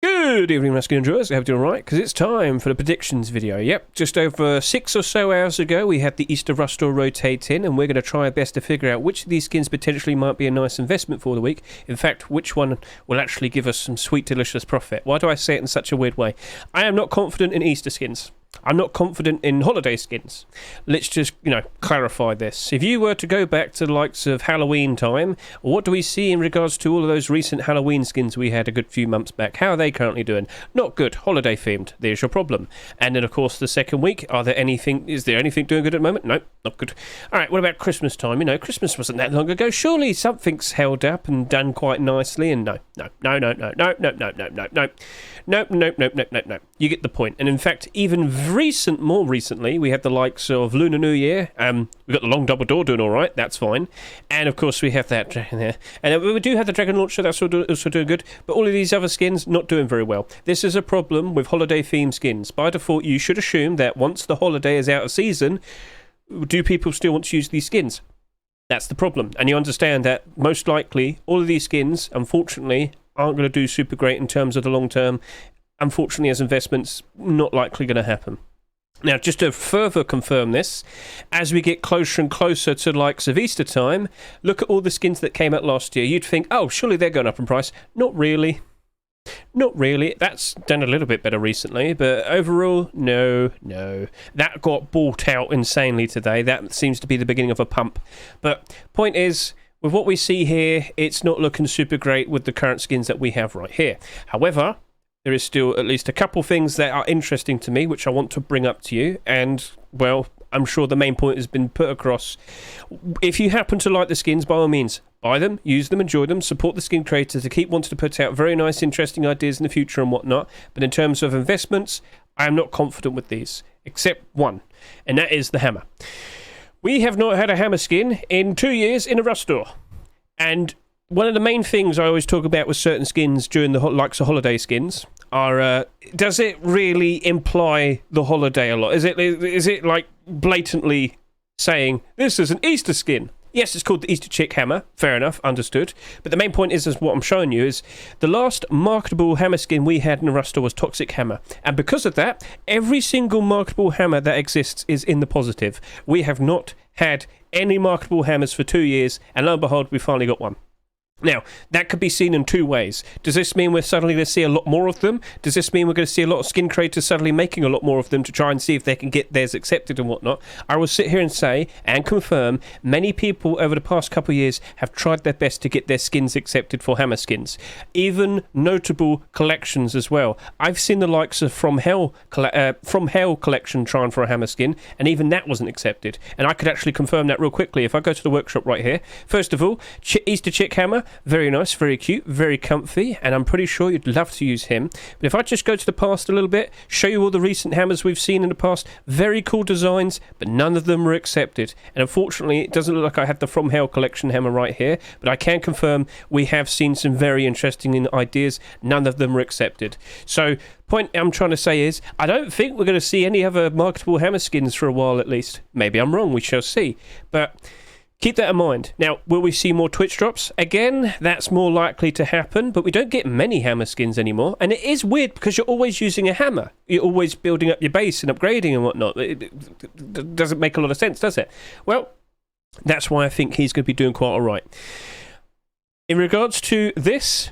Good evening, Masculine Enjoyers. I hope you're alright, because it's time for the predictions video. Yep, just over 6 or so hours ago, we had the Easter Rush Store rotate in, and we're going to try our best to figure out which of these skins potentially might be a nice investment for the week. In fact, which one will actually give us some sweet, delicious profit. Why do I say it in such a weird way? I am not confident in Easter skins. I'm not confident in holiday skins. Let's just, clarify this. If you were to go back to the likes of Halloween time, what do we see in regards to all of those recent Halloween skins we had a good few months back? How are they currently doing? Not good. Holiday themed. There's your problem. And then, of course, the second week, is there anything doing good at the moment? No, not good. All right, what about Christmas time? Christmas wasn't that long ago. Surely something's held up and done quite nicely. And no. You get the point. And in fact, even more recently, we had the likes of Lunar New Year. We got the Long Double Door doing all right. That's fine. And of course, we have that dragon there. And we do have the Dragon Launcher. That's also doing good. But all of these other skins, not doing very well. This is a problem with holiday-themed skins. By default, you should assume that once the holiday is out of season, do people still want to use these skins? That's the problem. And you understand that most likely, all of these skins, unfortunately, aren't going to do super great in terms of the long term. Unfortunately, as investments, not likely going to happen. Now, just to further confirm this, as we get closer and closer to the likes of Easter time, look at all the skins that came out last year. You'd think, oh, surely they're going up in price. Not really. Not really. That's done a little bit better recently, but overall, no. That got bought out insanely today. That seems to be the beginning of a pump. But point is, with what we see here, it's not looking super great with the current skins that we have right here. However, there is still at least a couple things that are interesting to me, which I want to bring up to you. And, well, I'm sure the main point has been put across. If you happen to like the skins, by all means, buy them, use them, enjoy them, support the skin creators to keep wanting to put out very nice, interesting ideas in the future and whatnot. But in terms of investments, I am not confident with these, except one, and that is the hammer. We have not had a hammer skin in 2 years in a Rush Store. And one of the main things I always talk about with certain skins during the likes of holiday skins are, does it really imply the holiday a lot? Is it like blatantly saying, this is an Easter skin? Yes, it's called the Easter Chick Hammer. Fair enough, understood. But the main point is what I'm showing you is the last marketable hammer skin we had in the Rush Store was Toxic Hammer. And because of that, every single marketable hammer that exists is in the positive. We have not had any marketable hammers for 2 years, and lo and behold, we finally got one. Now, that could be seen in two ways. Does this mean we're suddenly going to see a lot more of them? Does this mean we're going to see a lot of skin creators suddenly making a lot more of them to try and see if they can get theirs accepted and whatnot? I will sit here and say and confirm many people over the past couple of years have tried their best to get their skins accepted for hammer skins. Even notable collections as well. I've seen the likes of From Hell collection trying for a hammer skin, and even that wasn't accepted. And I could actually confirm that real quickly if I go to the workshop right here. First of all, Easter Chick Hammer. Very nice, very cute, very comfy, and I'm pretty sure you'd love to use him. But if I just go to the past a little bit, show you all the recent hammers we've seen in the past, very cool designs, but none of them were accepted. And unfortunately, it doesn't look like I have the From Hell collection hammer right here, but I can confirm we have seen some very interesting ideas. None of them were accepted. So, point I'm trying to say is, I don't think we're going to see any other marketable hammer skins for a while at least. Maybe I'm wrong, we shall see. But keep that in mind. Now, will we see more Twitch drops? Again, that's more likely to happen, but we don't get many hammer skins anymore. And it is weird because you're always using a hammer. You're always building up your base and upgrading and whatnot. It doesn't make a lot of sense, does it? Well, that's why I think he's going to be doing quite all right. In regards to this,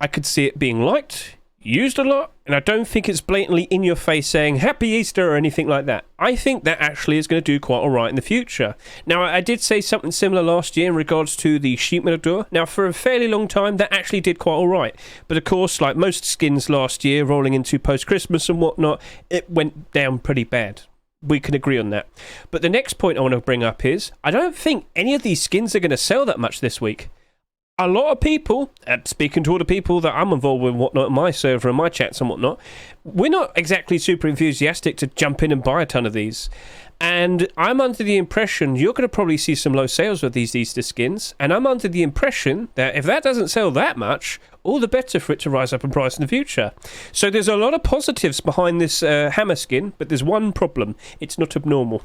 I could see it being liked, used a lot, and I don't think it's blatantly in your face saying Happy Easter or anything like that. I think that actually is going to do quite alright in the future. Now, I did say something similar last year in regards to the Sheep Matador. Now, for a fairly long time, that actually did quite alright. But of course, like most skins last year, rolling into post-Christmas and whatnot, it went down pretty bad. We can agree on that. But the next point I want to bring up is, I don't think any of these skins are going to sell that much this week. A lot of people, speaking to all the people that I'm involved with and whatnot in my server and my chats and whatnot, we're not exactly super enthusiastic to jump in and buy a ton of these. And I'm under the impression you're going to probably see some low sales with these Easter skins. And I'm under the impression that if that doesn't sell that much, all the better for it to rise up in price in the future. So there's a lot of positives behind this hammer skin, but there's one problem. It's not abnormal.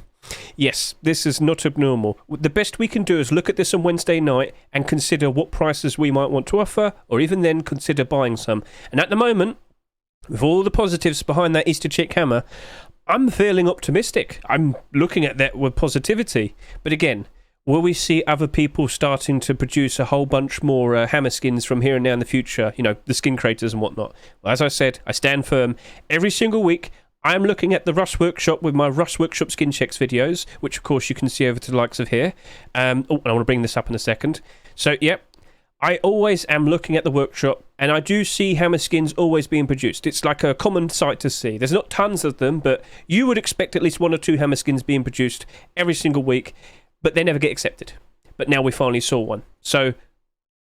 Yes, this is not abnormal. The best we can do is look at this on Wednesday night and consider what prices we might want to offer, or even then consider buying some. And at the moment, with all the positives behind that Easter chick hammer, I'm feeling optimistic. I'm looking at that with positivity. But again, will we see other people starting to produce a whole bunch more hammer skins from here and now in the future? You know, the skin creators and whatnot. Well, as I said, I stand firm. Every single week, I'm looking at the Rust Workshop with my Rust Workshop skin checks videos, which of course you can see over to the likes of here. I want to bring this up in a second. So, yep. I always am looking at the workshop, and I do see hammer skins always being produced. It's like a common sight to see. There's not tons of them, but you would expect at least 1 or 2 hammer skins being produced every single week, but they never get accepted. But now we finally saw one. So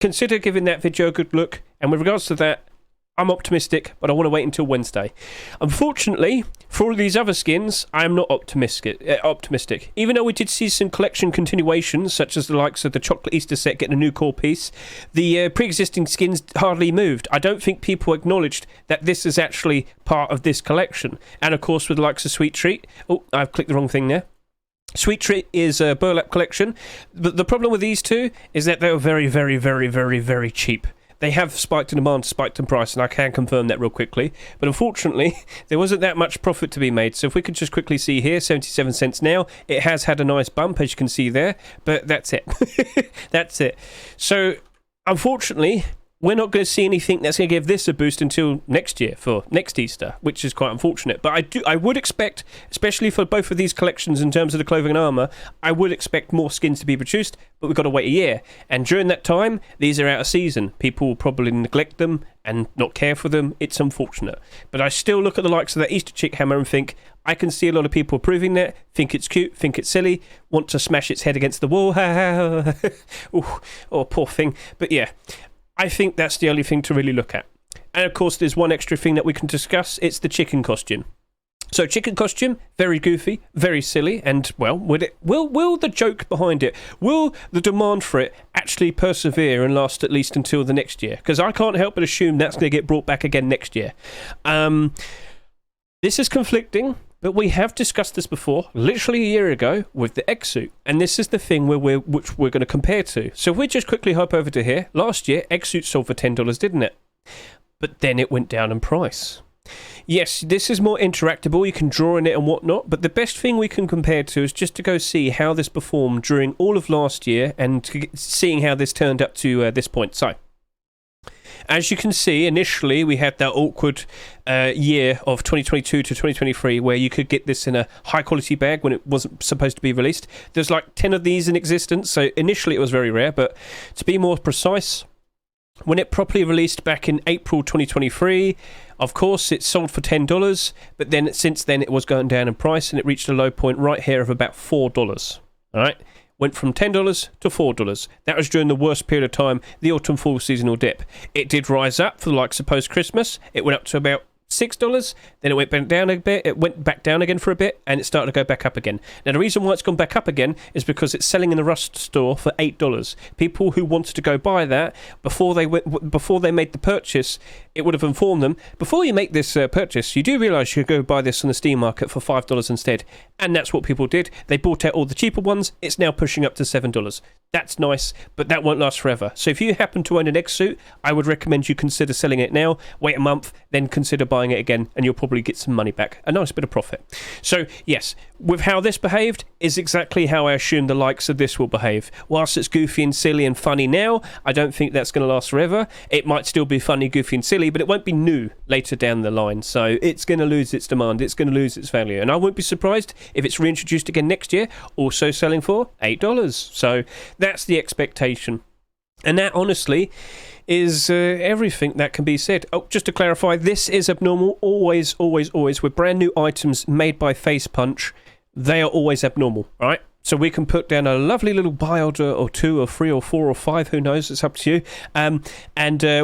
consider giving that video a good look, and with regards to that, I'm optimistic, but I want to wait until Wednesday. Unfortunately, for all these other skins, I am not optimistic. Even though we did see some collection continuations, such as the likes of the Chocolate Easter set getting a new core piece, the pre-existing skins hardly moved. I don't think people acknowledged that this is actually part of this collection. And of course, with the likes of Sweet Treat... Oh, I've clicked the wrong thing there. Sweet Treat is a burlap collection. But the problem with these two is that they were very, very, very, very, very cheap. They have spiked in demand, spiked in price, and I can confirm that real quickly. But unfortunately, there wasn't that much profit to be made. So if we could just quickly see here, 77 cents now. It has had a nice bump, as you can see there. But that's it. That's it. So, unfortunately, we're not going to see anything that's going to give this a boost until next year, for next Easter, which is quite unfortunate. But I would expect, especially for both of these collections in terms of the clothing and armour, I would expect more skins to be produced, but we've got to wait a year. And during that time, these are out of season. People will probably neglect them and not care for them. It's unfortunate. But I still look at the likes of that Easter chick hammer and think, I can see a lot of people approving that, think it's cute, think it's silly, want to smash its head against the wall. Oh, poor thing. But yeah, I think that's the only thing to really look at. And of course, there's one extra thing that we can discuss. It's the chicken costume. So chicken costume, very goofy, very silly, and well, will the joke behind it, will the demand for it actually persevere and last at least until the next year? Because I can't help but assume that's going to get brought back again next year. This is conflicting, but we have discussed this before, literally a year ago, with the egg suit. And this is the thing which we're going to compare to. So if we just quickly hop over to here, last year, egg suit sold for $10, didn't it? But then it went down in price. Yes, this is more interactable, you can draw in it and whatnot, but the best thing we can compare to is just to go see how this performed during all of last year and seeing how this turned up to this point. So, as you can see, initially we had that awkward year of 2022 to 2023 where you could get this in a high quality bag when it wasn't supposed to be released. There's like 10 of these in existence, so initially it was very rare, but to be more precise, when it properly released back in April 2023, of course it sold for $10, but then since then it was going down in price and it reached a low point right here of about $4. Alright? Went from $10 to $4. That was during the worst period of time, the autumn fall seasonal dip. It did rise up for the likes of post-Christmas. It went up to about $6, then it went back down a bit, it went back down again for a bit, and it started to go back up again. Now the reason why it's gone back up again is because it's selling in the Rust store for $8. People who wanted to go buy that before they made the purchase, it would have informed them, before you make this purchase, you do realise you could go buy this on the Steam market for $5 instead. And that's what people did. They bought out all the cheaper ones, it's now pushing up to $7. That's nice, but that won't last forever. So if you happen to own an egg suit, I would recommend you consider selling it now, wait a month, then consider buying it again, and you'll probably get some money back. A nice bit of profit. So yes, with how this behaved is exactly how I assume the likes of this will behave. Whilst it's goofy and silly and funny now, I don't think that's going to last forever. It might still be funny, goofy and silly, but it won't be new later down the line. So it's going to lose its demand, it's going to lose its value. And I won't be surprised if it's reintroduced again next year, also selling for $8. So that's the expectation. And that, honestly, is everything that can be said. Oh, just to clarify, this is abnormal. Always, always, always. With brand new items made by Face Punch, they are always abnormal, all right? So we can put down a lovely little buy order or 2 or 3 or 4 or 5, who knows, it's up to you. And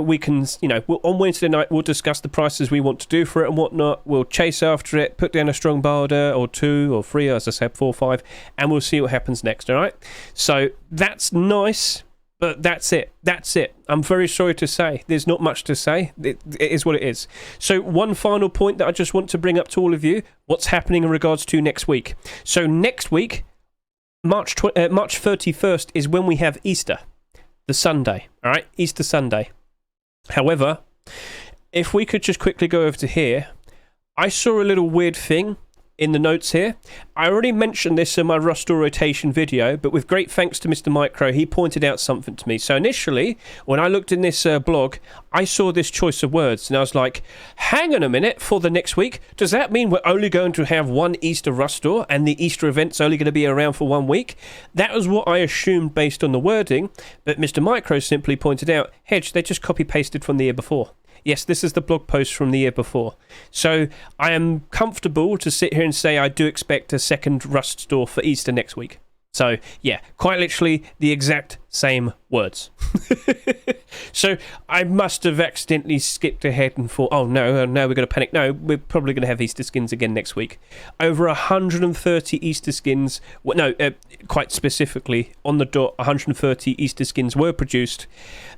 we can, on Wednesday night, we'll discuss the prices we want to do for it and whatnot. We'll chase after it, put down a strong buy order or 2 or 3, as I said, 4 or 5, and we'll see what happens next, all right? So that's nice. But that's it. That's it. I'm very sorry to say. There's not much to say. It is what it is. So one final point that I just want to bring up to all of you. What's happening in regards to next week? So next week, March 31st is when we have Easter. The Sunday. All right? Easter Sunday. However, if we could just quickly go over to here, I saw a little weird thing in the notes here. I already mentioned this in my Rust or rotation video, but with great thanks to Mr. Micro, he pointed out something to me. So initially, when I looked in this blog, I saw this choice of words, and I was like, hang on a minute, for the next week, does that mean we're only going to have one Easter Rust store, and the Easter event's only going to be around for 1 week? That was what I assumed based on the wording, but Mr. Micro simply pointed out, Hedge, they just copy-pasted from the year before. Yes, this is the blog post from the year before. So I am comfortable to sit here and say I do expect a second Rust store for Easter next week. So, yeah, quite literally the exact same words. So I must have accidentally skipped ahead and thought, oh no, now we're going to panic. No, we're probably going to have Easter skins again next week. Over 130 Easter skins, quite specifically, on the dot, 130 Easter skins were produced.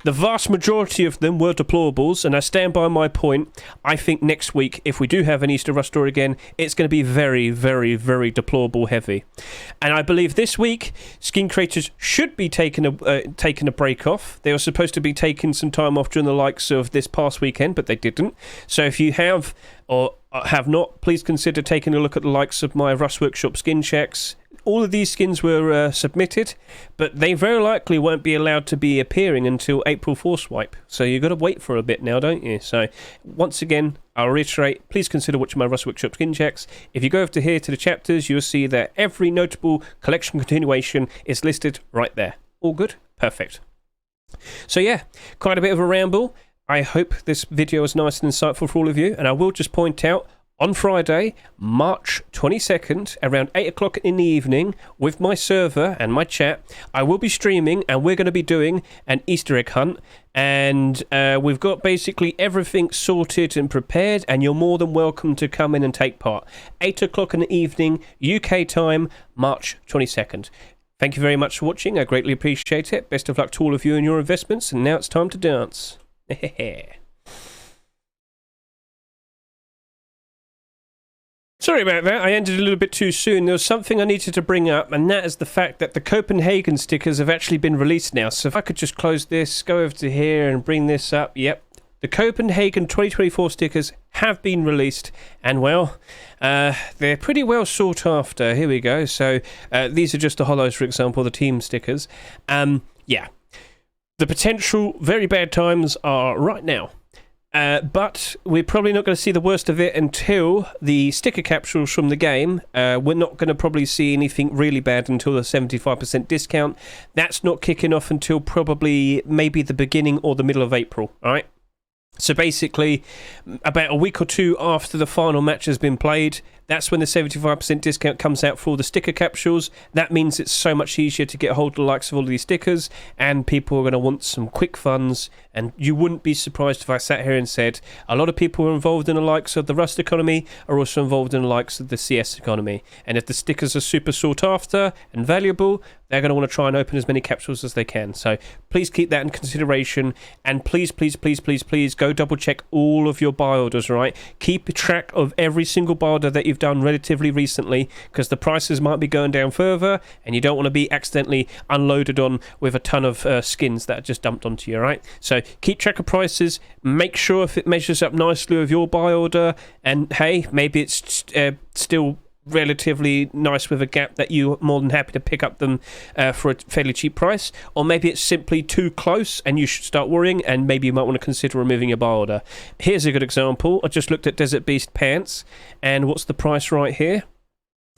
The vast majority of them were deplorables, and I stand by my point. I think next week, if we do have an Easter Rust store again, it's going to be very, very, very deplorable heavy. And I believe this week, skin creators should be taking a break off. They were supposed to be taking some time off during the likes of this past weekend, but they didn't. So if you have or have not, please consider taking a look at the likes of my Rust Workshop skin checks. All of these skins were submitted, but they very likely won't be allowed to be appearing until April 4th swipe. So you've got to wait for a bit now, don't you? So once again, I'll reiterate, please consider watching my Rust Workshop skin checks. If you go over to here to the chapters, you'll see that every notable collection continuation is listed right there. All good? Perfect. So yeah, quite a bit of a ramble. I hope this video was nice and insightful for all of you, and I will just point out, on Friday, March 22nd, around 8 o'clock in the evening, with my server and my chat, I will be streaming, and we're going to be doing an Easter egg hunt, and we've got basically everything sorted and prepared, and you're more than welcome to come in and take part. 8 o'clock in the evening, UK time, March 22nd. Thank you very much for watching. I greatly appreciate it. Best of luck to all of you in your investments, and now it's time to dance. Sorry about that, I ended a little bit too soon. There was something I needed to bring up, and that is the fact that the Copenhagen stickers have actually been released now. So if I could just close this, go over to here and bring this up. Yep, the Copenhagen 2024 stickers have been released, and well, they're pretty well sought after. Here we go. So these are just the hollows, for example, the team stickers. Yeah, the potential very bad times are right now. But we're probably not going to see the worst of it until the sticker capsules from the game. We're not going to probably see anything really bad until the 75% discount. That's not kicking off until probably maybe the beginning or the middle of April, all right? So basically, about a week or two after the final match has been played, that's when the 75% discount comes out for all the sticker capsules. That means it's so much easier to get hold of the likes of all of these stickers, and people are going to want some quick funds. And you wouldn't be surprised if I sat here and said a lot of people who are involved in the likes of the Rust economy are also involved in the likes of the CS economy. And if the stickers are super sought after and valuable, they're going to want to try and open as many capsules as they can. So please keep that in consideration, and please, please, please, please, please go double check all of your buy orders, right? Keep track of every single buy order that you've done relatively recently, because the prices might be going down further, and you don't want to be accidentally unloaded on with a ton of skins that are just dumped onto you, right? So keep track of prices, make sure if it measures up nicely with your buy order, and hey, maybe it's still relatively nice with a gap that you're more than happy to pick up them for a fairly cheap price, or maybe it's simply too close and you should start worrying, and maybe you might want to consider removing your buy order. Here's a good example. I just looked at Desert Beast pants, and what's the price right here?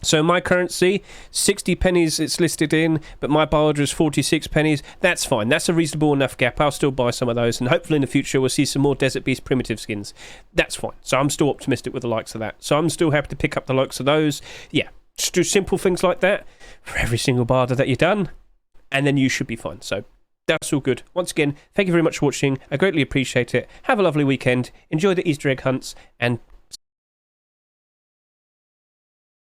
So my currency, 60 pennies it's listed in, but my buy order is 46 pennies. That's fine. That's a reasonable enough gap. I'll still buy some of those, and hopefully in the future we'll see some more Desert Beast primitive skins. That's fine. So I'm still optimistic with the likes of that. So I'm still happy to pick up the likes of those. Yeah, just do simple things like that for every single buy order that you've done, and then you should be fine. So that's all good. Once again, thank you very much for watching. I greatly appreciate it. Have a lovely weekend. Enjoy the Easter egg hunts, and